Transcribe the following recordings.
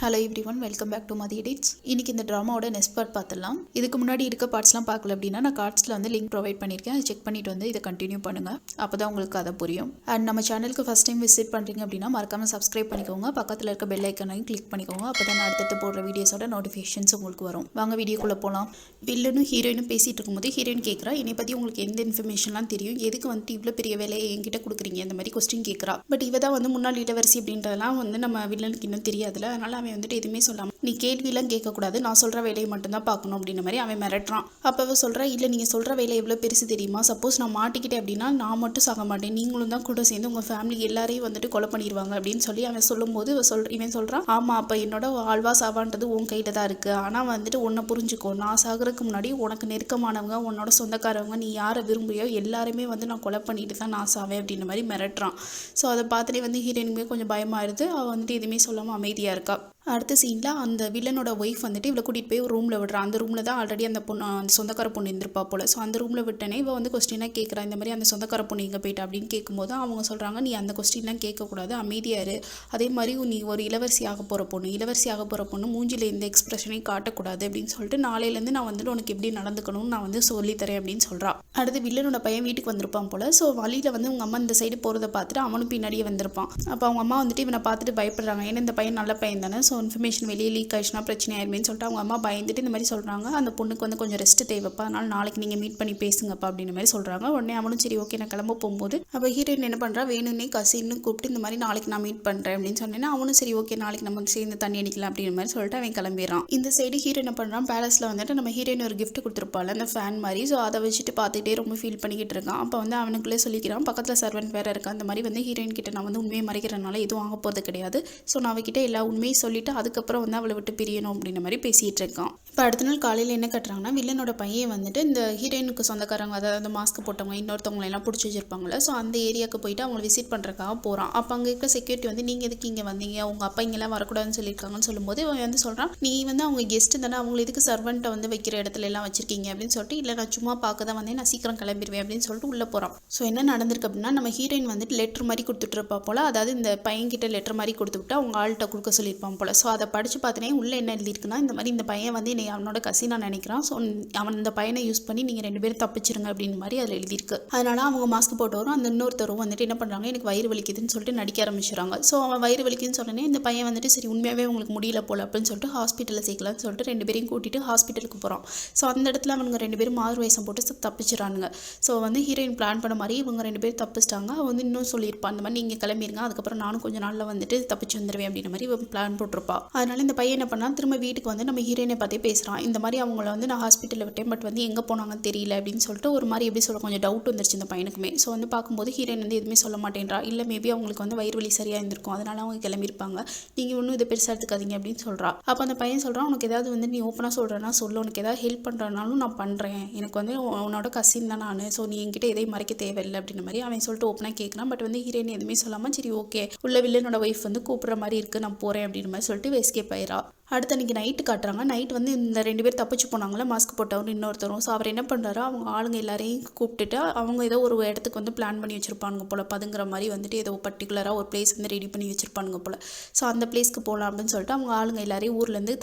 Hello everyone, welcome back to Mathi Edits. இன்னைக்கு இந்த ட்ராமாவோட next part பார்த்துடலாம். இதுக்கு முன்னாடி இருக்க பார்ட்ஸ்லாம் பார்க்கல அப்படின்னா நான் கார்ட்ஸில் வந்து லிங்க் ப்ரொவைட் பண்ணியிருக்கேன். அதை செக் பண்ணிட்டு வந்து இதை கண்டினியூ பண்ணுங்கள். அப்போ தான் உங்களுக்கு அதை புரியும். அண்ட் நம்ம சேனலுக்கு ஃபஸ்ட் டைம் விசிட் பண்ணுறீங்க அப்படின்னா மறக்காமல் சப்ஸ்கிரைப் பண்ணிக்கோங்க. பக்கத்தில் இருக்க பெல் ஐக்கனையும் கிளிக் பண்ணிக்கோங்க. அப்போ தான் நான் அடுத்தடுத்து போடுற வீடியோஸோட நோட்டிஃபிகேஷன்ஸ் உங்களுக்கு வரும். வாங்க வீடியோக்குள்ளே போகலாம். வில்லனும் ஹீரோயினும் பேசிகிட்டு இருக்கும்போது ஹீரோயின் கேட்குறா, என்னை பற்றி உங்களுக்கு எந்த இன்ஃபர்மேஷன்லாம் தெரியும், எதுக்கு வந்துட்டு இவ்வளோ பெரிய வேலையை என்கிட்ட கொடுக்குறீங்க, இந்த மாதிரி கொஸ்டின் கேட்குறா. பட் இவ தான் வந்து முன்னாள் இளவரசி அப்படின்றதெல்லாம் வந்து நம்ம வில்லனுக்கு இன்னும் தெரியாதுல. அதனால் அவன் வந்துட்டு எதுவுமே சொல்லாமல், நீ கேள்வியெல்லாம் கேட்கக்கூடாது, நான் சொல்கிற வேலையை மட்டும்தான் பார்க்கணும் அப்படின்ற மாதிரி அவன் மிரட்டுறான். அப்போ சொல்கிறா, இல்லை நீங்கள் சொல்கிற வேலை எவ்வளோ பெருசு தெரியுமா, சப்போஸ் நான் மாட்டிக்கிட்டேன் அப்படின்னா நான் மட்டும் சாக மாட்டேன், நீங்களும் தான் கூட சேர்ந்து உங்கள் ஃபேமிலி எல்லாரையும் வந்துட்டு கொலை பண்ணிடுவாங்க அப்படின்னு சொல்லி அவன் சொல்லும்போது இவன் சொல்கிறான், ஆமாம் அப்போ என்னோட வாழ்வா சாவான்றது உன் கையில் தான் இருக்குது, ஆனால் வந்துட்டு உன்னை புரிஞ்சுக்கோ, நான் சாகிறதுக்கு முன்னாடி உனக்கு நெருக்கமானவங்க, உன்னோட சொந்தக்காரவங்க, நீ யாரை விரும்புறியோ எல்லாருமே வந்து நான் கொலை பண்ணிட்டு தான் நான் சாவேன் அப்படின்ற மாதிரி மிரட்டுறான். ஸோ அதை பார்த்துட்டே வந்து ஹீரோயினுமே கொஞ்சம் பயமாயிருது. அவள் வந்துட்டு எதுவுமே சொல்லாமல் அமைதியாக இருக்கா. அடுத்த சீனில் அந்த வில்லனோட ஒய்ஃப் வந்துட்டு இவளை கூட்டிகிட்டு போய் ஒரு ரூமில் விடுறான். அந்த ரூமில் தான் ஆல்ரெடி அந்த பொண்ணு, அந்த சொந்தக்கார பொண்ணு இருந்திருப்பா போல். ஸோ அந்த ரூமில் விட்டனே இவள் வந்து கொஸ்டினாக கேட்குறா, இந்த மாதிரி அந்த சொந்தக்கார பொண்ணு எங்கே போயிட்டா அப்படின்னு கேட்கும்போது அவங்க சொல்கிறாங்க, நீ அந்த கொஸ்டின்லாம் கேட்கக்கூடாது, அமைதியாரு. அதே மாதிரி நீ ஒரு இளவரசி ஆக போகிற பொண்ணு மூஞ்சியில் எந்த எக்ஸ்பிரஷனையும் காட்டக்கூடாது அப்படின்னு சொல்லிட்டு நாளையிலேருந்து நான் வந்துட்டு உனக்கு எப்படி நடந்துக்கணும்னு நான் வந்து சொல்லித்தரேன் அப்படின்னு சொல்கிறான். அடுத்து வில்லனோட பையன் வீட்டுக்கு வந்திருப்பான் போல். ஸோ வழியில் வந்து உங்கள் அம்மா இந்த சைடு போகிறத பார்த்துட்டு அவனும் பின்னாடியே வந்திருப்பான். அப்போ அவங்க அம்மா வந்துட்டு இவனை பார்த்துட்டு பயப்படுறாங்க. ஏன்னா இந்த பையன் நல்ல பையன் தானே, ஸோ இன்ஃபர்மேஷன் வெளியே லீக் ஆயிடுச்சுன்னா பிரச்சனை ஆயிருமேன்னு சொல்லிட்டு அவங்க அம்மா பயந்துட்டு இந்த மாதிரி சொல்கிறாங்க, அந்த பொண்ணுக்கு வந்து கொஞ்சம் ரெஸ்ட் தேவைப்பா, அதனால் நாளைக்கு நீங்கள் மீட் பண்ணி பேசுங்கப்பா அப்படின்ற மாதிரி சொல்கிறாங்க. உடனே அவனும் சரி ஓகே நான் கிளம்ப போகும்போது அப்போ ஹீரோயின் என்ன பண்ணுறா, வேணும்னே கசின்னு கூப்பிட்டு இந்த மாதிரி நாளைக்கு நான் மீட் பண்ணுறேன் அப்படின்னு சொன்னேன்னா அவனும் சரி ஓகே நாளைக்கு நம்ம சேர்ந்து தண்ணி அடிக்கலாம் அப்படின்ற மாதிரி சொல்லிட்டு அவன் கிளம்பிடுறான். இந்த சைடு ஹீரோ என்ன பண்ணுறான், பேலஸில் வந்துட்டு நம்ம ஹீரோயின் ஒரு கிஃப்ட் கொடுத்துருப்பாள் அந்த ஃபேன் மாதிரி. ஸோ அதை வச்சுட்டு பார்த்துக்கிட்டே ரொம்ப ஃபீல் பண்ணிக்கிட்டு இருக்கான். அப்போ வந்து அவனுக்குள்ளே சொல்லிக்கிறான், பக்கத்தில் சர்வெண்ட் வேறு இருக்கான், அந்த மாதிரி வந்து ஹீரோயின் கிட்ட நான் வந்து உண்மையை மறைக்கிறனால எதுவும் வாங்க போகிறது கிடையாது, ஸோ நான் அவகிட்ட எல்லா உண்மையும் சொல்லிவிட்டு அதுக்கப்புறம் வந்து அவளை விட்டு பிரியணும் அப்படின்ற மாதிரி பேசிகிட்டு இருக்கான். இப்போ அடுத்த நாள் காலையில் என்ன கட்டுறாங்கன்னா, வில்லனோட பையன் வந்துட்டு இந்த ஹீரோயினுக்கு சொந்தக்காரங்க, அதாவது மாஸ்க் போட்டவங்க இன்னொருத்தவங்களை எல்லாம் பிடிச்சி வச்சிருப்பாங்களே, ஸோ அந்த ஏரியாவுக்கு போயிட்டு அவங்களை விசிட் பண்ணுறதுக்காக போகிறான். அப்போ அங்கே இருக்க செக்யூரிட்டி வந்து நீங்கள் எதுக்கு இங்கே வந்தீங்க, உங்கள் அப்பா இங்கெல்லாம் வரக்கூடாதுன்னு சொல்லியிருக்காங்கன்னு சொல்லும்போது அவன் வந்து சொல்கிறான், நீ வந்து அவங்க கெஸ்ட்டு தானே, அவங்களை எதுக்கு சர்வெண்ட்டை வந்து வைக்கிற இடத்துல எல்லாம் வச்சிருக்கீங்க அப்படின்னு சொல்லிட்டு, இல்லை நான் சும்மா பார்க்க தான் வந்தேன், நான் சீக்கிரம் கிளம்பிடுவேன் அப்படின்னு சொல்லிட்டு உள்ளே போகிறான். ஸோ என்ன நடந்திருக்கு அப்படின்னா, நம்ம ஹீரோயின் வந்துட்டு லெட்டர் மாதிரி கொடுத்துட்ருப்பா போல், அதாவது இந்த பையன்கிட்ட லெட்டர் மாதிரி கொடுத்துவிட்டு அவங்க ஆள்கிட்ட கொடுக்க சொல்லியிருப்பான் போல். ஸோ அதை படித்து பார்த்தனே உள்ளே என்ன எழுதியிருக்குன்னா, இந்த மாதிரி இந்த பையன் வந்து என்னை அவனோட கசினாக நினைக்கிறான், ஸோ அவன் இந்த பையனை யூஸ் பண்ணி நீங்கள் 2 பேரும் தப்பிச்சிருங்க அப்படின்னு மாதிரி அதில் எழுதியிருக்கு. அதனால அவங்க மாஸ்க் போட்டு வரும், அந்த இன்னொருத்தரும் வந்துட்டு என்ன பண்ணுறாங்க, எனக்கு வயிறு வலிக்குதுன்னு சொல்லிட்டு நடிக்க ஆரம்பிச்சுறாங்க. ஸோ அவன் வயிறு வலிக்குதுன்னு சொன்னே இந்த பையன் வந்துட்டு சரி உண்மையாகவே உங்களுக்கு முடியல போல அப்படின்னு சொல்லிட்டு ஹாஸ்பிட்டலில் சேர்க்கலாம்னு சொல்லிட்டு 2 பேரையும் கூட்டிட்டு ஹாஸ்பிட்டலுக்கு போகிறான். ஸோ அந்த இடத்துல அவனுங்க 2 பேரும் மாறு வேஷம் போட்டு தப்பிச்சிடறானுங்க. ஸோ வந்து ஹீரோயின் பிளான் பண்ண மாதிரி இவங்க 2 பேரும் தப்பிச்சிட்டாங்க. அவன் வந்து இன்னும் சொல்லியிருப்பான், அந்த மாதிரி நீங்கள் கிளம்பிடுங்க, அதுக்கப்புறம் நானும் கொஞ்சம் நாளில் வந்துட்டு தப்பிச்சு வந்துடுவேன் அப்படின்ற மாதிரி இவன் பிளான் போட்டிருப்பா. அதனால இந்த பையன் என்ன பண்ணா, திரும்ப வீட்டுக்கு வந்து நம்ம ஹீரோயினை பார்த்தே பேசுகிறான், இந்த மாதிரி அவங்கள வந்து நான் ஹாஸ்பிட்டலில் விட்டேன், பட் வந்து எங்கே போனாங்கன்னு தெரியல அப்படின்னு சொல்லிட்டு ஒரு மாதிரி எப்படி சொல்ல கொஞ்சம் டவுட் வந்துருச்சு இந்த பையனுக்குமே. ஸோ வந்து பார்க்கும்போது ஹீரோயின் வந்து எதுவுமே சொல்ல மாட்டேன்றா, இல்லை மேபி அவங்களுக்கு வந்து வயிறு வலி சரியாக இருந்திருக்கும், அதனால அவங்க கிளம்பியிருப்பாங்க, நீங்கள் ஒன்றும் இதை பெருசாக எடுத்துக்காதீங்க அப்படின்னு சொல்கிறா. அப்போ அந்த பையன் சொல்கிறான், உனக்கு ஏதாவது வந்து நீ ஓப்பனாக சொல்கிறேன்னா சொல்லு, உனக்கு ஏதாவது ஹெல்ப் பண்ணுறனாலும் நான் பண்ணுறேன், எனக்கு வந்து உன்னோட கசின் தான் நான், ஸோ நீ என்கிட்ட எதையும் மறைக்க தேவையில்லை அப்படின்ற மாதிரி அவன் சொல்லிட்டு ஓப்பனாக கேட்குறான். பட் வந்து ஹீரோயின் எதுவுமே சொல்லாமல் சரி ஓகே உள்ள வில்லனோட ஒய்ஃப் வந்து கூப்பிட்ற மாதிரி இருக்குது, நான் போகிறேன் அப்படின்ற மாதிரி சொல்லிட்டு எஸ்கேப் ஆயிரா. அடுத்த அன்றைக்கி நைட்டு காட்டுறாங்க. நைட் வந்து இந்த 2 பேர் தப்பிச்சு போனாங்களே மாஸ்க் போட்டவரும் இன்னொருத்தரும். ஸோ அவர் என்ன பண்ணுறாரு, அவங்க ஆளுங்க எல்லாரையும் கூப்பிட்டுட்டு அவங்க ஏதோ ஒரு இடத்துக்கு வந்து பிளான் பண்ணி வச்சுருப்பானுங்க போல், பதுங்குற மாதிரி வந்துட்டு ஏதோ பர்டிகுலராக ஒரு பிளேஸ் வந்து ரெடி பண்ணி வச்சுருப்பானுங்க போல். ஸோ அந்த பிளேஸ்க்கு போகலாம் அப்படின்னு சொல்லிட்டு அவங்க ஆளுங்க எல்லாரையும் ஊர்லேருந்து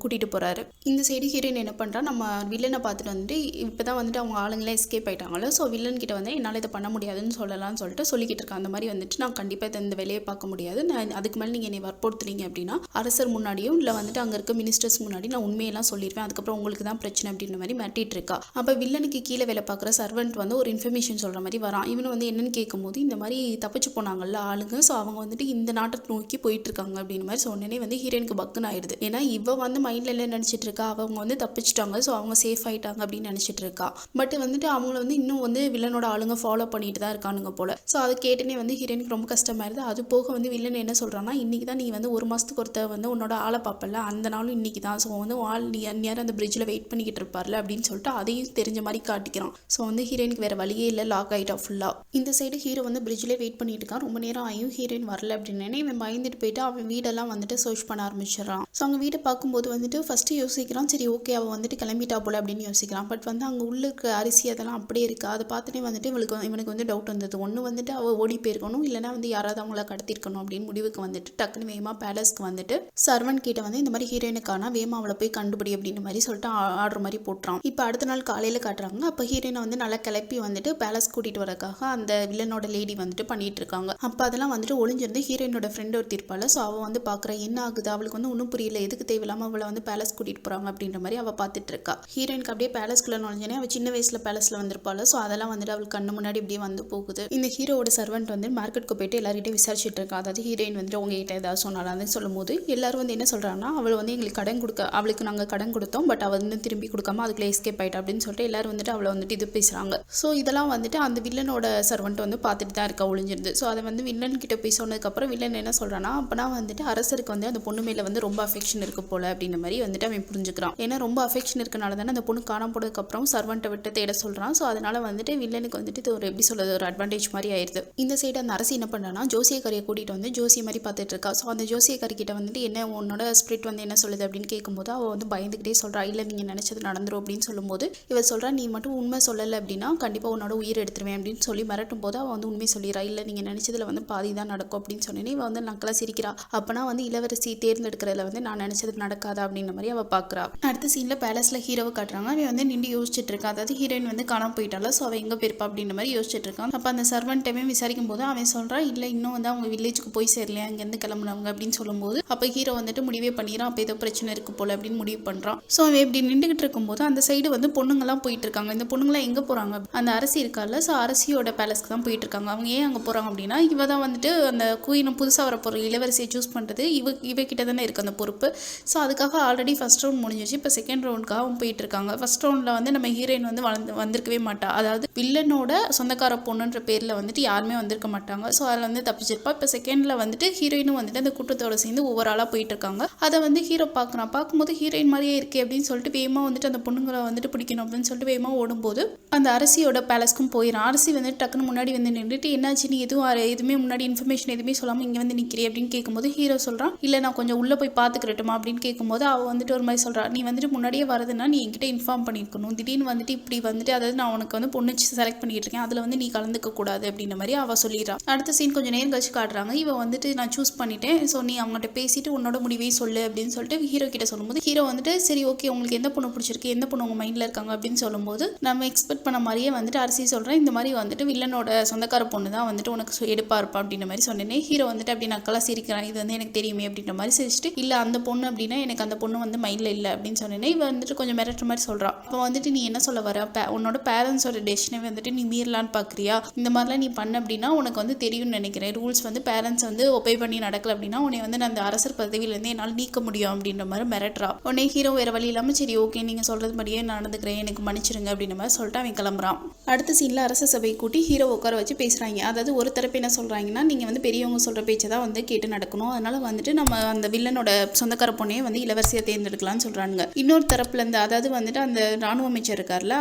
கூட்டிகிட்டு போகிறாரு. இந்த சைடு ஹீரோயின் என்ன பண்ணுறா, நம்ம வில்லனை பார்த்துட்டு வந்துட்டு இப்போ தான் வந்துட்டு அவங்க ஆளுங்களே எஸ்கேப் ஆகிட்டாங்களோ, ஸோ வில்லன் கிட்ட வந்து என்னால் இதை பண்ண முடியாதுன்னு சொல்லலாம்னு சொல்லிட்டு சொல்லிக்கிட்டு இருக்கேன். அந்த மாதிரி வந்துட்டு நான் கண்டிப்பாக இந்த வேலையை பார்க்க முடியாது, நான் அதுக்கு மேலே நீங்கள் என்னை வற்புறுத்துறீங்க அப்படின்னா அரசர் முன்னாடியும் இல்லை வந்துட்டு அங்கே இருக்க மினிஸ்டர்ஸ் முன்னாடி நான் உண்மையெல்லாம் சொல்லிடுவேன், அதுக்கப்புறம் உங்களுக்கு தான் பிரச்சனை அப்படின்ற மாதிரி மிரட்டிட்டு இருக்கா. அப்போ வில்லனுக்கு கீழே வேலை பார்க்குற சர்வெண்ட் வந்து ஒரு இன்ஃபர்மேஷன் சொல்கிற மாதிரி வரான். இவனு வந்து என்னன்னு கேட்கும்போது இந்த மாதிரி தப்பிச்சு போனாங்கல்ல ஆளுங்க, ஸோ அவங்க வந்துட்டு இந்த நாட்டை நோக்கி போயிட்டு இருக்காங்க அப்படின்னு மாதிரி சொன்னே வந்து ஹீரோயினுக்கு பக்குன்னு ஆயிடுது. ஏன்னா இவ வந்து மைண்டில் என்ன நினச்சிட்டு இருக்கா, அவங்க வந்து தப்பிச்சிட்டாங்க, ஸோ அவங்க சேஃப் ஆகிட்டாங்க அப்படின்னு நினச்சிட்டு இருக்கா. பட் வந்துட்டு அவங்கள வந்து இன்னும் வந்து வில்லனோட ஆளுங்க ஃபாலோ பண்ணிட்டு தான் இருக்கானுங்க போல. ஸோ அதை கேட்டுனே வந்து ஹீரோயினுக்கு ரொம்ப கஷ்டமாயிருது. அது போக வந்து வில்லன் என்ன சொல்கிறான்னா, இன்றைக்கி தான் நீ வந்து 1 மாதத்துக்கு ஒருத்தர் வந்து உன்னோட ஆளை பார்ப்பல, அந்த நாளும் இன்றைக்கி தான். ஸோ வந்து வால் நேரம் அந்த பிரிட்ஜில் வெயிட் பண்ணிக்கிட்டு இருப்பார்ல அப்படின்னு சொல்லிட்டு அதையும் தெரிஞ்ச மாதிரி காட்டிக்கிறான். ஸோ வந்து ஹீரோயினுக்கு வேறு வழியே இல்லை, லாக் ஆகிட்டா ஃபுல்லாக. இந்த சைடு ஹீரோ வந்து பிரிட்ஜில் வெயிட் பண்ணிட்டு இருக்கான். ரொம்ப நேரம் ஆயும் ஹீரோயின் வரல அப்படின்னு இவன் பயந்துட்டு போயிட்டு அவன் வீடெல்லாம் வந்துட்டு சர்ச் பண்ண ஆரம்பிச்சிடறான். ஸோ அவங்க வீட்டை பார்க்கும்போது வந்துட்டு ஃபஸ்ட்டு யோசிக்கிறான், சரி ஓகே அவள் வந்துட்டு கிளம்பிட்டா போல அப்படின்னு யோசிக்கிறான். பட் வந்து அங்கே உள்ளுக்கு அரிசி அதெல்லாம் அப்படியே இருக்கா. அதை பார்த்துட்டே வந்துட்டு இவனுக்கு வந்து டவுட் வந்தது. ஒன்று வந்துட்டு அவள் ஓடி போயிருக்கணும், இல்லைனா வந்து யாராவது அவங்கள கடத்திருக்கணும் அப்படின்னு முடிவுக்கு வந்துட்டு டக்குன்னு வேகமாக பேலஸ்க்கு வந்துட்டு சர்வன் கிட்ட வந்து இந்த மாதிரி ஹீரோயினுக்கான வேமா அவளை போய் கண்டுபிடி அப்படின்னு மாதிரி சொல்லிட்டு ஆர்டர் மாதிரி போட்டுறான். இப்போ அடுத்த நாள் காலையில் காட்டுறாங்க. அப்போ ஹீரோயினை வந்து நல்லா கிளப்பி வந்துட்டு பேலஸ் கூட்டிட்டு வரக்காக அந்த வில்லனோட லேடி வந்துட்டு பண்ணிட்டு இருக்காங்க. அப்போ அதெல்லாம் வந்துட்டு ஒளிஞ்சிருந்து ஹீரோயினோட ஃப்ரெண்ட் ஒருத்தி இருப்பாள். ஸோ அவள் வந்து பார்க்குற என்ன ஆகுது, அவளுக்கு வந்து ஒன்றும் புரியல, எதுக்கு தேவையில்லாமல் அவளை வந்து பேலஸ் கூட்டிட்டு போறாங்க அப்படின்ற மாதிரி அவள் பார்த்துட்டு இருக்கா. ஹீரோயினுக்கு அப்படியே பேலஸ்குள்ள நுழைஞ்சனே அவள் சின்ன வயசுல பேலஸ்ல வந்திருப்பாள். ஸோ அதெல்லாம் வந்துட்டு அவளுக்கு கண்ணு முன்னாடி இப்படியே வந்து போகுது. இந்த ஹீரோட சர்வெண்ட் வந்து மார்க்கெட்டுக்கு போயிட்டு எல்லார்கிட்டையும் விசாரிச்சுட்டு இருக்கா. அதாவது ஹீரோயின் வந்துட்டு உங்ககிட்ட ஏதாவது சொன்னாலும் சொல்லும் போது எல்லாரும் வந்து என்ன சொல்றாங்கன்னா, அவள் வந்து எங்களுக்கு கடன் கொடுக்க, அவளுக்கு நாங்கள் கடன் கொடுத்தோம், பட் அவள் வந்து திரும்பி கொடுக்காம அதுக்குள்ள எஸ்கேப் ஆயிட்டா அப்படின்னு சொல்லிட்டு எல்லாரும் வந்துட்டு அவளை வந்துட்டு இது பேசுறாங்க. ஸோ இதெல்லாம் வந்துட்டு அந்த வில்லனோட சர்வெண்ட் வந்து பார்த்துட்டு தான் இருக்கா ஒளிஞ்சிருந்து. ஸோ அதை வந்து வில்லன் கிட்ட போய் சொன்னதுக்கப்புறம் வில்லன் என்ன சொல்றான்னா, அப்பனா வந்துட்டு அரசருக்கு வந்து அந்த பொண்ணு மேல வந்து ரொம்ப அஃபெக்ஷன் இருக்கு போல அப்படின்ற மாதிரி வந்துட்டு அவன் புரிஞ்சுக்கிறான். ஏன்னா ரொம்ப அஃபெக்ஷன் இருக்கனால தானே அந்த பொண்ணு காணாம போனதுக்கு அப்புறம் சர்வெண்ட்டை விட்டு தேட சொல்றான். ஸோ அதனால வந்துட்டு வில்லனுக்கு வந்துட்டு இது ஒரு எப்படி சொல்றது, ஒரு அட்வான்டேஜ் மாதிரி ஆயிடுது. இந்த சைடு அந்த அரசு என்ன பண்ணானா, ஜோசியக்காரியை கூட்டிட்டு வந்து ஜோசிய மாதிரி பார்த்துட்டு இருக்கா. ஸோ அந்த ஜோசியக்காரி கிட்ட வந்துட்டு என்ன உன்னோட ஸ்பிரிட் வந்து என்ன சொல்லுது அப்படின்னு கேட்கும்போது அவள் வந்து பயந்துகிட்டே சொல்றா, இல்லை நீங்க நினைச்சது நடந்துரும் அப்படின்னு சொல்லும்போது இவ சொல்றா, நீ மட்டும் உண்மை சொல்லலை அப்படின்னா கண்டிப்பா உன்னோட உயிர் எடுத்துருவேன் அப்படின்னு சொல்லி மிரட்டும் போது அவள் வந்து உண்மை சொல்லிடுறா. இல்லை நீங்க நினைச்சதுல வந்து பாதி தான் நடக்கும் அப்படின்னு சொன்னேன். இவ வந்து நக்கலா சிரிக்கிறா. அப்பனா வந்து இளவரசி தேர்ந்தெடுக்கிறதுல வந்து நான் நினைச்சது நடக்காதா அப்படின்ற மாதிரி அவள் பார்க்குறா. அடுத்த சீன்ல பேலஸ்ல ஹீரோவை காட்டுறாங்க. அவன் வந்து நின்று யோசிச்சுட்டு இருக்கா. அதாவது ஹீரோயின் வந்து காணாம போயிட்டால. ஸோ அவள் எங்கே போயிருப்பா அப்படின்ற மாதிரி யோசிச்சுட்டு இருக்கான். அப்போ அந்த சர்வெண்ட்டையுமே விசாரிக்கும் போது அவன் சொல்றான், இல்லை இன்னும் வந்து அவங்க வில்லேஜுக்கு போய் சேரலையா, அங்கேருந்து கிளம்புனவங்க அப்படின்னு சொல்லும்போது அப்போ ஹீரோ வந்துட்டு முடிவே பண்ணிடுறான். அப்போ ஏதோ பிரச்சனை இருக்கு போல அப்படின்னு முடிவு பண்ணுறான். ஸோ அவன் இப்படி நின்றுகிட்டு இருக்கும்போது அந்த சைடு வந்து பொண்ணுங்கெல்லாம் போயிட்டு இருக்காங்க. இந்த பொண்ணுங்களாம் எங்கே போகிறாங்க, அந்த அரசி இருக்கால. ஸோ அரசியோட பேலஸ்க்கு தான் போயிட்டு இருக்காங்க. அவங்க ஏன் அங்கே போகிறாங்க அப்படின்னா, இவ தான் வந்துட்டு அந்த குயினும் புதுசாக வர போகிற இளவரசியை சூஸ் பண்ணுறது இவ கிட்ட தானே இருக்குது அந்த பொறுப்பு. ஸோ அதுக்காக ஆல்ரெடி ஃபர்ஸ்ட் ரவுண்ட் முடிஞ்சிச்சு. இப்போ செகண்ட் ரவுண்டுக்காக அவங்க போயிட்டு இருக்காங்க. ஃபர்ஸ்ட் ரவுண்டில் வந்து நம்ம ஹீரோயின் வந்து வந்திருக்கவே மாட்டா. அதாவது வில்லனோட சொந்தக்கார பொண்ணுன்ற பேரில் வந்துட்டு யாருமே வந்திருக்க மாட்டாங்க. ஸோ அதில் வந்து தப்பிச்சிருப்பா. இப்போ செகண்டில் வந்துட்டு ஹீரோயினும் வந்துட்டு அந்த கூட்டத்தோட சேர்ந்து ஒவ்வொரு ஆளாக போயிட்டு இருக்காங்க. அதை வந்து ஹீரோ பார்க்குறான். பார்க்கும்போது ஹீரோயின் மாதிரியே இருக்கே அப்படின்னு சொல்லிட்டு வேகமாக வந்துட்டு அந்த பொண்ணுங்களை வந்துட்டு பிடிக்கணும் அப்படின்னு சொல்லிட்டு வேகமாக ஓடும்போது அந்த அரசியோட பேலஸ்க்கும் போயிடும். அரசி வந்துட்டு டக்குன்னு முன்னாடி வந்து நின்றுட்டு, என்னாச்சு நீ எதுவுமே முன்னாடி இன்ஃபர்மேஷன் எதுவுமே சொல்லாமல் இங்கே வந்து நிற்கிறே அப்படின்னு கேட்கும்போது ஹீரோ சொல்கிறான், இல்லை நான் கொஞ்சம் உள்ளே போய் பார்த்துக்கிறட்டுமா அப்படின்னு கேட்கும்போது அவள் வந்துட்டு ஒரு மாதிரி சொல்கிறா, நீ வந்துட்டு முன்னாடியே வரதுன்னா நீ என்கிட்ட இன்ஃபார்ம் பண்ணியிருக்கணும், திடீர்னு வந்துட்டு இப்படி வந்துட்டு அதாவது நான் உனக்கு வந்து பொண்ணு செலக்ட் பண்ணிட்டு இருக்கேன், அதில் வந்து நீ கலந்துக்க கூடாது அப்படின்ற மாதிரி அவள் சொல்லிடுறா. அடுத்த சீன் கொஞ்சம் நேரம் கழிச்சு காட்டுறாங்க. இவன் வந்துட்டு நான் சூஸ் பண்ணிட்டேன், ஸோ நீ அவங்ககிட்ட பேசிட்டு உன்னோட முடிவே சொல்லு அப்படின்னு சொல்லிட்டு ஹீரோ கிட்ட சொல்லும்போது ஹீரோ வந்துட்டு சரி ஓகே உங்களுக்கு எந்த பொண்ணு பிடிச்சிருக்கு, எந்த பொண்ணு உங்கள் மைண்டில் இருக்காங்க அப்படின்னு சொல்லும்போது நம்ம எக்ஸ்பெக்ட் பண்ண மாதிரியே வந்துட்டு அரசி சொல்கிறேன், இந்த மாதிரி வந்துட்டு வில்லனோட சொந்தக்கார பொண்ணு தான் வந்துட்டு உனக்கு எடுப்பா இருப்பா அப்படின்ற மாதிரி சொன்னேனே. ஹீரோ வந்துட்டு அப்படி நக்கலா சிரிக்கிறான், இது வந்து எனக்கு தெரியுமே அப்படின்ற மாதிரி சிரிச்சுட்டு, இல்லை அந்த பொண்ணு அப்படின்னா எனக்கு அந்த பொண்ணு வந்து மைண்டில் இல்லை அப்படின்னு சொன்னேனே. இவன் வந்துட்டு கொஞ்சம் மிரட்டுற மாதிரி சொல்கிறான். அப்போ வந்துட்டு நீ என்ன சொல்ல வர, உன்னோட பேரண்ட்ஸோட டெசிஷனை வந்துட்டு நீ மீறலான்னு பார்க்குறியா, இந்த மாதிரிலாம் நீ பண்ண அப்படின்னா உனக்கு வந்து தெரியும்னு நினைக்கிறேன், ரூல்ஸ் வந்து பேரண்ட்ஸ் வந்து ஒபே பண்ணி நடக்கல அப்படின்னா உன்னை வந்து நான் அந்த அரசர் பதவியிலேருந்து என்னால் நீக்க முடியும் அப்படின்ற மாதிரி மிரட்டுறா. உடனே ஹீரோ வேறு வழி இல்லாமல் சரி ஓகே நீங்கள் சொல்கிறது மாதிரியே நடந்துக்கிறேன், எனக்கு மன்னிச்சிருங்க அப்படின்ற மாதிரி சொல்லிட்டு அவன் கிளம்புறான். அடுத்த சீனில் அரச சபை கூட்டி ஹீரோ உட்கார வச்சு பேசுகிறாங்க. அதாவது ஒரு தரப்பு என்ன சொல்கிறாங்கன்னா, நீங்கள் வந்து பெரியவங்க சொல்கிற பேச்சை தான் வந்து கேட்டு நடக்கணும், அதனால் வந்துட்டு நம்ம அந்த வில்லனோட சொந்தக்கார பொண்ணையே வந்து இளவரசியை தேர்ந்தெடுக்கலாம்னு சொல்கிறாங்க. இன்னொரு தரப்புலேருந்து அதாவது வந்துட்டு அந்த ராணுவ அமைச்சர் இருக்கார்ல,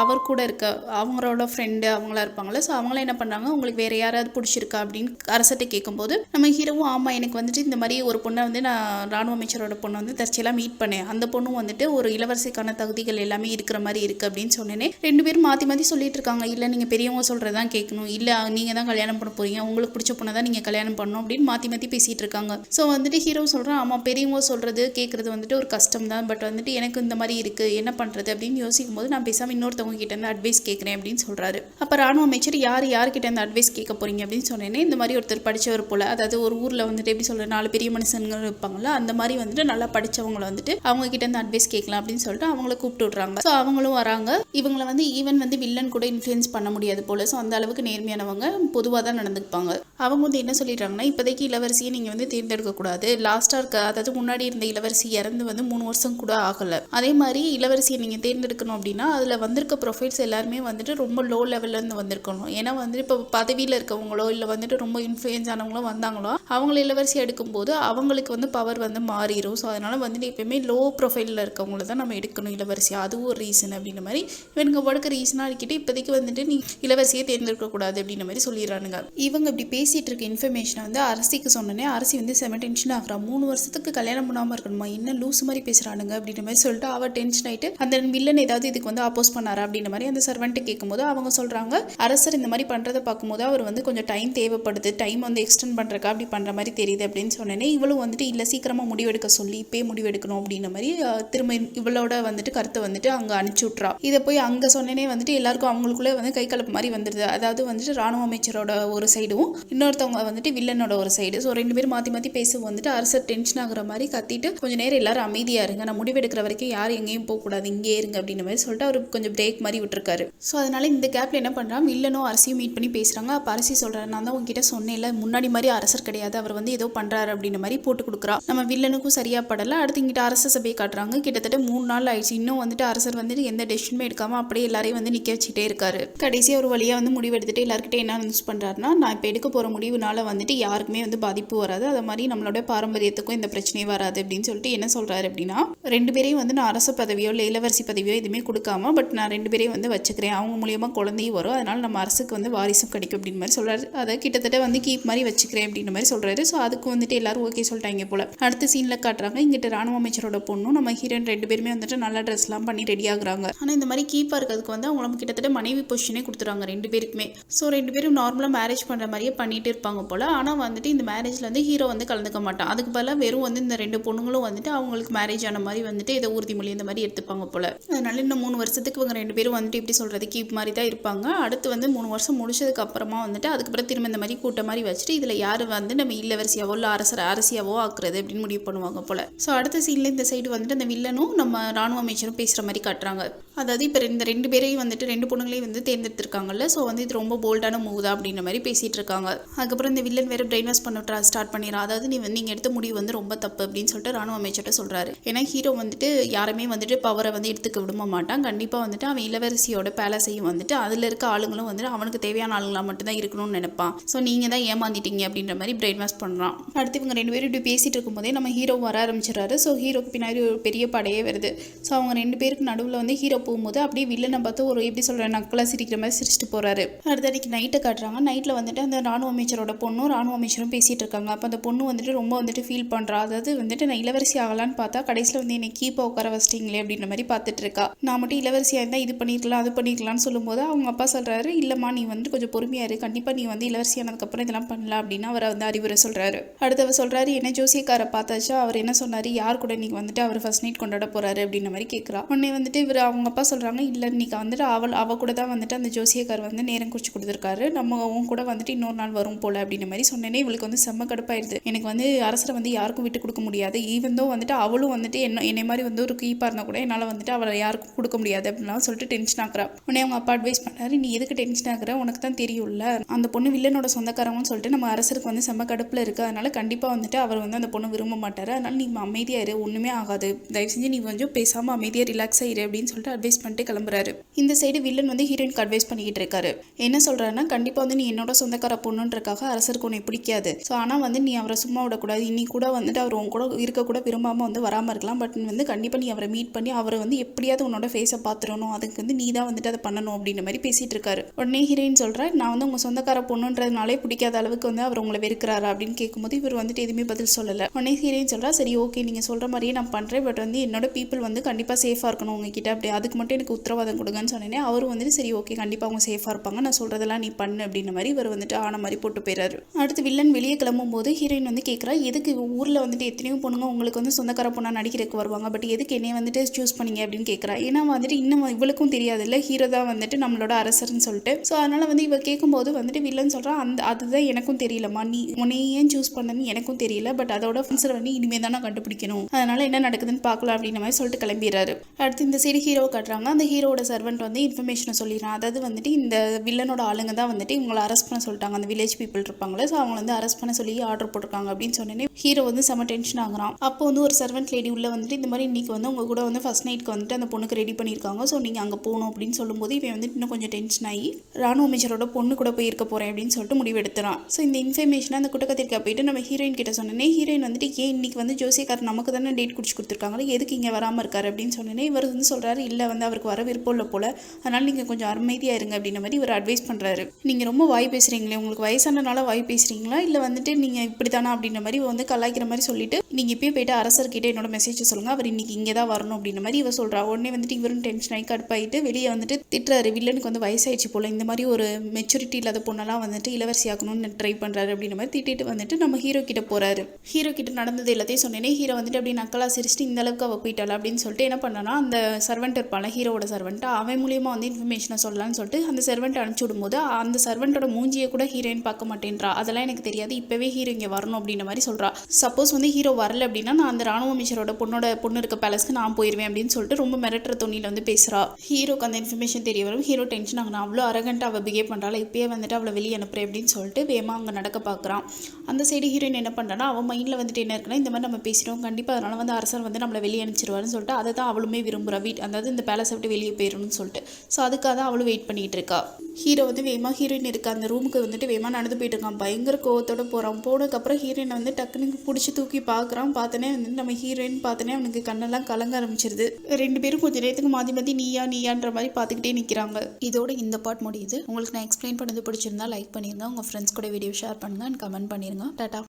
அவர் கூட இருக்க அவங்களோட ஃப்ரெண்டு அவங்களா இருப்பாங்களே. ஸோ அவங்களாம் என்ன பண்ணுறாங்க, உங்களுக்கு வேறு யாராவது பிடிச்சிருக்கா அப்படின்னு அரசத்தை கேட்கும்போது நம்ம ஹீரோவும் ஆமாம் எனக்கு வந்துட்டு இந்த மாதிரி ஒரு பொண்ணை வந்து நான் ராணுவ அமைச்சரோட பொண்ணை வந்து தற்செயலாக மீட் பண்ணேன், அந்த பொண்ணும் வந்துட்டு ஒரு இளவரசிக்கான தகுதிகள் எல்லாமே இருக்கிற மாதிரி இருக்குது அப்படின்னு சொன்னேனே. ரெண்டு பேரும் மாற்றி மாற்றி சொல்லிட்டு இருக்காங்க, இல்லை நீங்கள் பெரியவங்க சொல்கிறது தான் கேட்கணும், இல்லை நீங்கள் தான் கல்யாணம் பண்ண போகிறீங்க, உங்களுக்கு பிடிச்ச பொண்ணை தான் நீங்கள் கல்யாணம் பண்ணணும் அப்படின்னு மாற்றி மாற்றி பேசிகிட்டு இருக்காங்க. ஸோ வந்துட்டு ஹீரோ சொல்கிறான், ஆமாம் பெரியவங்க சொல்கிறது கேட்குறது வந்துட்டு ஒரு கஷ்டம் தான், பட் வந்துட்டு எனக்கு இந்த மாதிரி இருக்குது என்ன பண்ணுறது அப்படின்னு யோசிக்கும் போது நான் பேசாமல் இன்னொருத்தவங்க கிட்ட இருந்து அட்வைஸ் கேட்குறேன் அப்படின்னு சொல்கிறாரு. அப்போ ராணுவ அமைச்சர் யார்கிட்ட இருந்து அட்வைஸ் கேட்க போகிறீங்க அப்படின்னு சொன்னேனே. இந்த மாதிரி ஒருத்தர் படித்தவர் போல், அதாவது ஒரு ஊரில் வந்துட்டு எப்படி சொல்கிற 4 பெரிய மனுஷங்கள் இருப்பாங்களா, அந்த மாதிரி வந்துட்டு நல்லா படித்தவங்களை வந்துட்டு அவங்க கிட்ட இருந்து அட்வைஸ் கேட்கலாம் அப்படின்னு சொல்லிட்டு அவங்கள கூப்பிட்டு விட்றாங்க. ஸோ அவங்களும் வராங்க. இவங்களை வந்து ஈவன் வந்து வில்லன் கூட இன்ஃப்ளூயன்ஸ் பண்ண முடியாது போல. ஸோ அந்த அளவுக்கு நேர்மையானவங்க, பொதுவாக தான் நடந்துப்பாங்க. அவங்க வந்து என்ன சொல்லிடுறாங்கன்னா, இப்போதைக்கு இளவரசியை நீங்கள் வந்து தேர்ந்தெடுக்கக்கூடாது, லாஸ்ட்டாக இருக்க அதாவது முன்னாடி இருந்த இளவரசி இறந்து வந்து 3 வருஷம் கூட ஆகலை, அதே மாதிரி இளவரசியை நீங்கள் தேர்ந்தெடுக்கணும் அப்படின்னா அதில் வந்திருக்க ப்ரொஃபைல்ஸ் எல்லாருமே வந்துட்டு ரொம்ப லோ லெவல்லேருந்து வந்திருக்கணும். ஏன்னா வந்துட்டு இப்போ பதவியில் இருக்கவங்களோ இல்லை வந்துட்டு ரொம்ப இன்ஃப்ளூயன்ஸ் ஆனவங்களோ வந்தாங்களோ அவங்கள இளவரசி எடுக்கும்போது அவங்களுக்கு வந்து பவர் வந்து மாறிடும். ஸோ அதனால் வந்துட்டு எப்பயுமே லோ ப்ரொஃபைலில் இருக்கவங்கள தான் நம்ம எடுக்கணும் இளவரசியாக, அதுவும் ஒரு ரீசன் அப்படின்ற மாதிரி இவனுங்க படுக்க ரீசனாக இருக்கிட்டு இப்போதைக்கு வந்துட்டு நீ இளவரசியை தேர்ந்தெடுக்கக்கூடாது அப்படின்ற மாதிரி சொல்லிடுறானுங்க. இவங்க இப்படி பேசிகிட்டு இருக்க இன்ஃபர்மேஷனை வந்து அரசிக்கு சொன்னோன்னே அரசி வந்து செம டென்ஷன் ஆகிறா. 3 வருஷத்துக்கு கல்யாணம் பண்ணாமல் இருக்கணுமா, என்ன லூஸ் மாதிரி பேசுகிறானுங்க அப்படின்ற மாதிரி சொல்லிட்டு அவள் டென்ஷன் ஆகிட்டு அந்த வில்லன் ஏதாவது இதுக்கு வந்து அப்போஸ் பண்ணாரா அப்படின்ற மாதிரி அந்த சர்வெண்ட்டு கேட்கும்போது அவங்க சொல்கிறாங்க, அரசர் இந்த மாதிரி பண்ணுறதை பார்க்கும்போது அவர் வந்து கொஞ்சம் டைம் தேவைப்படுது, டைம் வந்து எக்ஸ்டெண்ட் பண்ணுறக்கா அப்படி பண்ணுற மாதிரி தெரியுது அப்படின்னு சொன்னேனே இவளும் வந்துட்டு இல்லை சீக்கிரமாக முடிவெடுக்க சொல்லி இப்போயே முடிவெடுக்கணும் அப்படின்ற மாதிரி திரும்ப இவளோட வந்துட்டு கருத்தை வந்துட்டு அங்கே அனுப்பிச்சி விட்றா. இதை போய் அங்கே சொன்னேனே வந்துட்டு எல்லாருக்கும் அவங்களுக்குள்ளே வந்து கை கலப்பு மாதிரி வந்துடுது. அதாவது வந்துட்டு ராணுவ அமைச்சரோட ஒரு சைடும் இன்னொருத்தவங்க வந்துட்டு வில்லனோட ஒரு சைடு. ஸோ 2 பேரும் மாற்றி மாற்றி பேசும் வந்துட்டு அரசர் டென்ஷன் ஆகுற மாதிரி கத்திட்டு கொஞ்சம் நேரம் எல்லாரும் அமைதியாக இருங்க, நான் முடிவெடுக்கிற வரைக்கும் யாரும் எங்கேயும் போகக்கூடாது, இங்கே இருங்க அப்படின்ற மாதிரி சொல்லிட்டு அவர் கொஞ்சம் பிரேக் மாதிரி விட்டுருக்காரு. ஸோ அதனால இந்த கேப்பில் என்ன பண்ணுறான், வில்லனும் அரசியும் மீட் பண்ணி பேசுகிறாங்க. அப்போ அரசி சொல்கிறாரு, நான் தான் உங்ககிட்ட சொன்னேன்ல முன்னாடி மாதிரி அரசர் கிடையாது, அவர் வந்து ஏதோ பண்ணுறாரு அப்படின்ற மாதிரி போட்டு கொடுக்குறா. நம்ம வில்லனுக்கும் சரியாக படலை. அடுத்து இங்கிட்ட அரச சபையை காட்டுறாங்க. கிட்டத்தட்ட 3 நாள் ஆயிடுச்சு. இன்னும் வந்துட்டு அரசர் வந்துட்டு எந்த டெசிஷனுமே எடுக்காமல் அப்படியே எல்லாரையும் வந்து நிற்க வச்சுட்டே இருக்காரு. கடைசியாக ஒரு வழியாக வந்து முடிவு எடுத்துட்டு எல்லாருக்கிட்டே என்ன யூஸ் பண்ணுறாருன்னா, நான் இப்போ எடுக்க போகிற முடிவுனால வந்துட்டு யாருக்குமே வந்து பாதிப்பு வராது, அது மாதிரி நம்மளோட பாரம்பரியத்துக்கும் இந்த பிரச்சனையே வராது அப்படின்னு சொல்லிட்டு என்ன சொல்கிறாரு அப்படின்னா, 2 பேரையும் வந்து நான் அரச பதவியோ இல்லை இளவரசி பதவியோ எதுவுமே கொடுக்காம பட் நான் 2 பேரையும் வந்து வச்சுக்கிறேன், அவங்க மூலியமாக குழந்தையும் வரும், அதனால நம்ம அரசுக்கு வந்து வாரிசும் கிடைக்கும் அப்படின்னு மாதிரி சொல்கிறாரு. அதை கிட்டத்தட்ட வந்து கீப் மாதிரி வச்சுக்கிறேன் அப்படின்ற மாதிரி சொல்கிறாரு. ஸோ அதுக்கு வந்துட்டு எல்லாரும் ஓகே சொல்லிட்டாங்க போல. அடுத்த சீனில் காட்டுறாங்க, இங்கிட்ட ராணுவ அமைச்சரோட பொண்ணும் நம்ம ஹீரோயின் 2 பேருமே வந்துட்டு நல்ல ட்ரெஸ்லாம் பண்ணி ரெடி ஆகுறாங்க. ஆனால் இந்த மாதிரி கீப்பாக இருக்கிறதுக்கு வந்து அவங்க கிட்டத்தட்ட மனைவி பொசிஷனே கொடுத்துருவாங்க 2 பேருக்குமே. ஸோ 2 பேரும் நார்மலாக மேரேஜ் பண்ணுற மாதிரியே பண்ணிட்டு இருப்பாங்க போல. ஆனால் வந்துட்டு இந்த மேரேஜில் வந்து ஹீரோ வந்து கலந்துக்க மாட்டான். அதுக்கு பதிலாக வெறும் வந்து இந்த 2 பொண்ணுங்களும் வந்துட்டு அவங்களுக்கு மேரேஜ் ஆன மாதிரி வந்துட்டு ஏதோ உறுதிமொழி இந்த மாதிரி எடுத்துப்பாங்க போல. அதனால இன்னும் 3 வருஷத்துக்கு இவங்க 2 பேரும் வந்துட்டு எப்படி சொல்கிறது கீப் மாதிரி தான் இருப்பாங்க. அடுத்து வந்து 3 வருஷம் முடிச்சதுக்கு அப்புறமா வந்துட்டு அதுக்கப்புறம் திரும்ப இந்த மாதிரி கூட்ட மாதிரி வச்சுட்டு இதில் யார் வந்து நம்ம இளவரசியாவோ இல்லை அரசியாவோ ஆக்குறது அப்படின்னு முடிவு பண்ணுவாங்க போல. ஸோ அடுத்த சீனில் இந்த சைடு வந்துட்டு அந்த வில்லனும் நம்ம ராணுவ அமைச்சரும் பேசுகிற மாதிரி காட்டுறாங்க. அதாவது இப்போ இந்த 2 பேரையும் வந்துட்டு 2 பொண்ணுங்களையும் வந்து தேர்ந்தெடுத்திருக்காங்கல்ல. ஸோ வந்து இது ரொம்ப போல்டான மூவ் தான் அப்படின்ற மாதிரி பேசிகிட்டு இருக்காங்க. அதுக்கப்புறம் இந்த வில்லன் வேறு பிரெயின் வாஷ் பண்ண ஸ்டார்ட் பண்ணிடுறான். அதாவது நீங்கள் எடுத்த முடிவு வந்து ரொம்ப தப்பு அப்படின்னு சொல்லிட்டு ராணுவ அமைச்சர்கிட்ட சொல்கிறாரு. ஏன்னா ஹீரோ வந்துட்டு யாருமே வந்துட்டு பவரை வந்து எடுத்துக்க விட மாட்டான். கண்டிப்பாக வந்துட்டு அவன் இளவரசியோட பேலஸையும் வந்துட்டு அதில் இருக்க ஆளுங்களும் வந்துட்டு அவனுக்கு தேவையான ஆளுங்களாக மட்டும்தான் இருக்கணும்னு நினைப்பான். ஸோ நீங்கள் தான் ஏமாந்திட்டீங்க அப்படின்ற மாதிரி பிரெயின் வாஷ் பண்ணுறான். அடுத்து இவங்க 2 பேரும் இப்படி பேசிகிட்டு இருக்கும்போதே நம்ம ஹீரோ வர ஆரம்பிச்சிடறாரு. ஸோ ஹீரோக்கு பின்னாடி ஒரு பெரிய படையே வருது. ஸோ அவங்க 2 பேருக்கு நடுவில் வந்து ஹீரோ போகும்போது அப்படியே வில்லனை பார்த்து ஒரு எப்படி சொல்கிறேன் நக்கலாக சிரிக்கிற மாதிரி சிரிச்சிட்டு போகிறாரு. அடுத்த அன்றைக்கி நைட்டை காட்டுறாங்க. நைட்டில் வந்துட்டு அந்த ராணுவ அமைச்சரோட பொண்ணும் ராணுவ அமைச்சரும் பேசிகிட்டு இருக்காங்க. அப்போ அந்த பொண்ணு வந்துட்டு ரொம்ப வந்துட்டு ஃபீல் பண்ணுறா. அதாவது வந்துட்டு நான் இளவரசி ஆகலான்னு பார்த்தா கடைசியில் வந்து என்னை கீப்பாக உட்கார வச்சிட்டிங்களே அப்படின்ற மாதிரி பார்த்துட்டு இருக்கா. நான் மட்டும் இளவரசியாக இருந்தால் இது பண்ணிருக்கலாம் அது பண்ணிருக்கலாம்னு சொல்லும்போது அவங்க அப்பா சொல்கிறாரு, இல்லைம்மா நீ வந்து கொஞ்சம் பொறுமையாக இரு, கண்டிப்பாக நீ வந்து இளவரசி ஆனதுக்கப்புறம் இதெல்லாம் பண்ணலாம் அப்படின்னு அவர் வந்து அறிவுரை சொல்கிறாரு. அடுத்தவர் சொல்கிறாரு, என்ன ஜோசியக்காரை பார்த்தாச்சா, அவர் என்ன சொன்னார், யார் கூட நீங்கள் வந்துட்டு அவர் ஃபர்ஸ்ட் நைட் கொண்டாட போகிறாரு அப்படின்ற மாதிரி கேட்குறா. உடனே வந்துட்டு இவர் அவங்க அப்பா சொல்கிறாங்க, இல்லை இன்னைக்கு வந்துட்டு அவ கூட தான் வந்துட்டு அந்த ஜோசியக்கார் வந்து நேரம் குறிச்சு கொடுத்துருக்காரு, நம்ம அவங்க கூட வந்துட்டு இன்னொரு நாள் வரும் போல அப்படின்ற மாதிரி சொன்னேனே இவளுக்கு வந்து செம்ம கடுப்பாயிருது. எனக்கு வந்து அரசரை வந்து யாருக்கும் விட்டு கொடுக்க முடியாது, ஈவந்தோ வந்துட்டு அவளும் வந்துட்டு என்னை மாதிரி வந்து ஒரு கீப்பாக இருந்தால் கூட என்னால் வந்துட்டு அவளை யாருக்கும் கொடுக்க முடியாது அப்படின்லாம் சொல்லிட்டு டென்ஷன் ஆகுறா. உடனே அவங்க அப்பா அட்வைஸ் பண்ணாரு, நீ எதுக்கு டென்ஷன் ஆகுற, உனக்கு தான் தெரியும்ல அந்த பொண்ணு வில்லனோட சொந்தக்காரங்கன்னு சொல்லிட்டு நம்ம அரசருக்கு வந்து செம்ம கடுப்பில் இருக்குது, அதனால கண்டிப்பாக வந்துட்டு அவர் வந்து அந்த பொண்ணு விரும்ப மாட்டார், அதனால நீ அமைதியாக இரு, ஒன்றுமே ஆகாது, தயவு செஞ்சு நீ கொஞ்சம் பேசாமல் அமைதியாக ரிலாக்ஸாக இரு அப்படின்னு சொல்லிட்டு அட்வைஸ் பண்ணிட்டு கிளம்புறாரு. இந்த சைடு வில்லன் வந்து ஹீரோயினுக்கு அட்வைஸ் பண்ணிக்கிட்டு இருக்காரு. என்ன சொல்கிறாருன்னா, கண்டிப்பாக வந்து நீ என்னோட சொந்தக்கார பொண்ணுன்றக்காக அரசருக்கு உன்னை பிடிக்காது, ஸோ ஆனால் வந்து நீ அவரை சும்மா விடக்கூடாது, இன்னி கூட வந்துட்டு அவர் உன் கூட இருக்கக்கூட விரும்பாமல் வந்து வராமல் இருக்கலாம், பட் வந்து கண்டிப்பாக நீ அவரை மீட் பண்ணி அவரை வந்து எப்படியாவது உன்னோட ஃபேஸை பார்த்துடணும், அதுக்கு வந்து நீ தான் வந்துட்டு அதை பண்ணணும் அப்படின்ற மாதிரி பேசிகிட்டு இருக்காரு. உடனே ஹீரோயின் சொல்கிறா, நான் வந்து உங்கள் சொந்தக்கார பொண்ணுன்றதுனாலே பிடிக்காத அளவுக்கு வந்து அவர் உங்களை வெறுக்கிறாரா அப்படின்னு கேட்கும்போது இவர் வந்துட்டு எதுவுமே பதில் சொல்லலை. உடனே ஹீரோயின் சொல்கிறா, சரி ஓகே நீங்கள் சொல்கிற மாதிரியே நான் பண்ணுறேன், பட் வந்து என்னோட பீப்புள் வந்து கண்டிப்பாக சேஃபாக இருக்கணும் உங்ககிட்ட, அப்படி அதுக்கு மட்டும் எனக்கு உத்தரவாதம் கொடுங்கன்னு சொன்னேனே அவரும் வந்துட்டு சரி ஓகே கண்டிப்பாக அவங்க சேஃபாக இருப்பாங்க, நான் சொல்கிறதெல்லாம் நீ பண்ணு அப்படின்ற மாதிரி இவர் வந்துட்டு ஆன மாதிரி போட்டு போயிறாரு. அடுத்து வில்லன் வெளியே கிளம்பும் போது ஹீரோயின் வந்து கேட்குறா, எதுக்கு ஊரில் வந்துட்டு எத்தனையோ பொண்ணுங்க உங்களுக்கு வந்து சொந்தக்கார பொண்ணாக நடிக்கிறதுக்கு வருவாங்க, பட் எதுக்கு என்னைய வந்துட்டு சூஸ் பண்ணீங்க அப்படின்னு கேட்குறா. ஏன்னா வந்துட்டு இன்னும் இவளுக்கும் தெரியாது இல்லை ஹீரோ தான் வந்துட்டு நம்மளோட அரசர்னு சொல்லிட்டு. ஸோ அதனால் வந்து இவ கேட்கும்போது வந்துட்டு வில்லன் சொல்கிறா, அதுதான் எனக்கும் தெரியலம்மா, நீ உன்னையே ஏன் சூஸ் பண்ணதுன்னு எனக்கும் தெரியல, பட் அதோட ஆன்சர் வந்து இனிமேல் தான் நான் கண்டுபிடிக்கணும், அதனால என்ன நடக்குதுன்னு பார்க்கலாம் அப்படின்ற மாதிரி சொல்லிட்டு கிளம்பிடுறாரு. அடுத்து இந்த சைடு ஹீரோ காட்டுறாங்க. அந்த ஹீரோட சர்வெண்ட் வந்து இன்ஃபர்மேஷனை சொல்லிடுறான். அதாவது வந்துட்டு இந்த வில்லனோட ஆளுங்க தான் வந்துட்டு இவங்களை அரெஸ்ட் பண்ண சொல்லிட்டாங்க, அந்த வில்லேஜ் பீப்புள் இருப்பாங்களே, ஸோ அவங்க வந்து அரெஸ்ட் பண்ண சொல்லி ஆர்டர் போட்டிருக்காங்க அப்படின்னு சொன்னேன். ஹீரோ வந்து செம டென்ஷன் ஆகுறான். அப்போ வந்து ஒரு சர்வெண்ட் லேடி உள்ள வந்துட்டு இந்த மாதிரி இன்னைக்கு வந்து உங்க கூட வந்து ஃபர்ஸ்ட் நைட்க்கு வந்துட்டு அந்த பொண்ணுக்கு ரெடி பண்ணியிருக்காங்க, ஸோ நீங்கள் அங்கே போகணும் அப்படின்னு சொல்லும்போது இவன் வந்துட்டு இன்னும் கொஞ்சம் டென்ஷன் ஆகி ராணுவ அமைச்சரோட பொண்ணு கூட போய் இருக்க போகிறேன் அப்படின்னு சொல்லிட்டு முடிவு எடுத்துறான். ஸோ இந்த இன்ஃபர்மேஷனை அந்த குட்டக்கத்திரிக்கா போயிட்டு நம்ம ஹீரோயின் கிட்ட சொன்னேன். ஹீரோயின் வந்துட்டு ஏன் இன்னைக்கு இன்னைக்கு வந்து ஜோசியக்காரர் நமக்கு தானே டேட் குடிச்சு கொடுத்துருக்காங்க, எதுக்கு இங்கே வராமல் இருக்காரு அப்படின்னு சொன்னேன்னே இவர் வந்து சொல்கிறாரு, இல்லை வந்து அவருக்கு வர விருப்பம் இல்லை போல், அதனால் நீங்கள் கொஞ்சம் அமைதியாக இருங்க அப்படின்ற மாதிரி இவர் அட்வைஸ் பண்ணுறாரு. நீங்கள் ரொம்ப வாய் பேசுகிறீங்களே, உங்களுக்கு வயசானனால வாய் பேசுகிறீங்களா இல்லை வந்துட்டு நீங்கள் இப்படி தானே அப்படின்ற மாதிரி வந்து கலாய்க்கிற மாதிரி சொல்லிட்டு நீங்கள் இப்போயே போயிட்டு அரசர்கிட்ட என்னோட மெசேஜை சொல்லுங்கள், அவர் இன்னைக்கு இங்கே தான் வரணும் அப்படின்ற மாதிரி இவர் சொல்கிறா. உடனே வந்துட்டு இவரும் டென்ஷன் ஆகி கடுப்பாயிட்டு வெளியே வந்துட்டு திட்டுறாரு. வில்லனுக்கு வந்து வயசாயிடுச்சு போல், இந்த மாதிரி ஒரு மெச்சூரிட்டி இல்லாத பொண்ணெல்லாம் வந்துட்டு இளவரசி ஆக்கணும்னு ட்ரை பண்ணுறாரு அப்படின்ற மாதிரி திட்டிட்டு வந்துட்டு நம்ம ஹீரோ கிட்ட போகிறாரு. ஹீரோ கிட்ட நடந்தது எல்லாத்தையும் சொன்னேனே ஹீரோ வந்துட்டு அப்படி நக்கலா சிரிச்சிட்டு இந்த அளவுக்கு அவள் போயிட்டாள் அப்படின்னு சொல்லிட்டு என்ன பண்ணனா, அந்த சர்வெண்ட் இருப்பாள் ஹீரோவோட சர்வெண்ட், அவன் மூலியமாக வந்து இன்ஃபர்மேஷனை சொல்லலாம்னு சொல்லிட்டு அந்த சர்வெண்ட் அனுப்பிச்சி விடும்போது அந்த சர்வெண்ட்டோட மூஞ்சியை கூட ஹீரோயின் பார்க்க மாட்டேன்றா. அதெல்லாம் எனக்கு தெரியாது, இப்போவே ஹீரோ இங்கே வரணும் அப்படின்ற மாதிரி சொல்கிறா. சப்போஸ் வந்து ஹீரோ வரல அப்படின்னா நான் அந்த ராணுவ அமைச்சரோட பொண்ணு இருக்க பேலஸ்க்கு நான் போயிடுவேன் அப்படின்னு சொல்லிட்டு ரொம்ப மிரட்டுற தொனியில் வந்து பேசுகிறா. ஹீரோக்கு அந்த இன்ஃபர்மேஷன் தெரிய வரும். ஹீரோ டென்ஷன் ஆகணும், அவ்வளோ அரகண்ட்டாக அவள் பிஹேவ் பண்ணுறாள், இப்போயே வந்துட்டு அவளை வெளியே அனுப்புறேன் அப்படின்னு சொல்லிட்டு வேகமாக அங்கே நடக்க பார்க்குறான். அந்த சைடு ஹீரோயின் என்ன பண்ணுறான்னா, அவன் மைண்டில் வந்துட்டு என்ன இருக்குன்னா, இந்த மாதிரி நம்ம பேசிட்டோம் கண்டிப்பாக அதனால் வந்து அரசர் வந்து நம்மளை வெளியே அனுப்பிச்சிருவாருன்னு சொல்லிட்டு அதை தான் அவளுமே விரும்புகிறா. அதாவது இந்த பேலஸை விட்டு வெளியே போயிடணும்னு சொல்லிட்டு. ஸோ அதுக்காக தான் அவளும் வெயிட் பண்ணிகிட்டு இருக்கா. ஹீரோ வந்து வேகமாக ஹீரோயின் இருக்க அந்த ரூமுக்கு வந்துட்டு வேகமாக நடந்து போயிட்டு இருக்கான். பயங்கர கோவத்தோட போகிறான். போனதுக்கப்புறம் ஹீரோயினை வந்து டக்குன்னு பிடிச்சி தூக்கி பார்க்குறான். பார்த்தனே வந்து நம்ம ஹீரோயின் பார்த்தனே அவனுக்கு கண்ணெல்லாம் கலங்க ஆரம்பிச்சிருது. ரெண்டு பேரும் கொஞ்சம் நேரத்துக்கு மாற்றி மாற்றி நீயான்ற மாதிரி பார்த்துக்கிட்டே நிற்கிறாங்க. இதோட இந்த பார்ட் முடியுது. உங்களுக்கு நான் எக்ஸ்பிளைன் பண்ணது பிடிச்சிருந்தா லைக் பண்ணிருங்க, உங்கள் ஃப்ரெண்ட்ஸ் கூட வீடியோ ஷேர் பண்ணுங்கள் அண்ட் கமெண்ட் பண்ணிருங்க. டாடா.